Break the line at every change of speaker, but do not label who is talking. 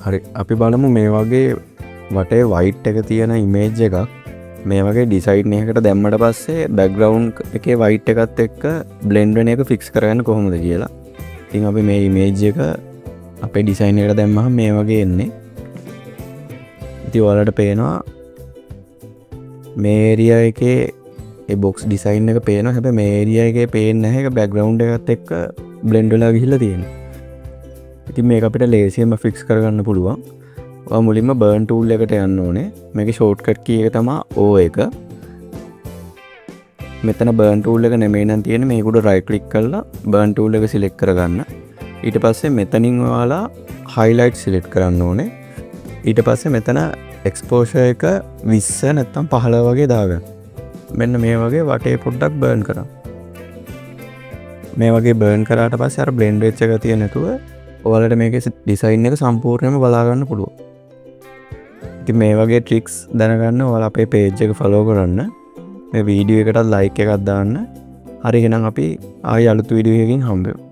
හරි අපි බලමු මේ වගේ වටේ වයිට් එක තියෙන ඉමේජ් එකක් මේ වගේ ඩිසයින් එකකට දැම්මට පස්සේ බෑග්ග්‍රවුන්ඩ් එකේ වයිට් එකත් එක්ක බ්ලෙන්ඩ් වෙන එක ෆික්ස් කරගන්න කොහොමද කියලා. ඉතින් අපි මේ ඉමේජ් එක අපේ ඩිසයින් එකට දැම්මහම මේ වගේ එන්නේ. ඉතින් ඔයාලට පේනවා මේ ඒරියා එකේ ඒ බොක්ස් ඩිසයින් එක පේනවා. හැබැයි මේ ඒරියා එකේ පේන්නේ නැහැ. ඒක බෑග්ග්‍රවුන්ඩ් එකත් එක්ක බ්ලෙන්ඩ් වෙලා ගිහිල්ලා තියෙනවා. ඉතින් මේක අපිට ලේසියෙන්ම ෆික්ස් කරගන්න පුළුවන්. ඔයා මුලින්ම බර්න් ටූල් එකට යන්න ඕනේ. මේකේ ෂෝට්කට් කී එක තමයි O එක. මෙතන බර්න් ටූල් එක නෙමෙයි නම් තියෙන්නේ. මේක උඩ රයිට් ක්ලික් කරලා බර්න් ටූල් එක සිලෙක්ට් කරගන්න. ඊට පස්සේ මෙතනින් ඔයාලා highlight සිලෙක්ට් කරන්න ඕනේ. ඊට පස්සේ මෙතන exposure එක 20 නැත්නම් 15 වගේ දාගන්න. මෙන්න මේ වගේ වටේ පොඩ්ඩක් බර්න් කරන්න. මේ වගේ බර්න් කරාට පස්සේ අර බ්ලෙන්ඩ් වෙච්ච එක තියෙන නැතුව ඔයාලට මේකේ ඩිසයින් එක සම්පූර්ණයෙන්ම බලා ගන්න පුළුවන්. ඉතින් මේ වගේ ට්‍රික්ස් දැනගන්න ඔයාලා අපේ page එක follow කරන්න. මේ වීඩියෝ එකටත් like එකක් දාන්න. හරි එහෙනම් අපි ආයෙ අලුත් වීඩියෝ එකකින් හම්බෙමු.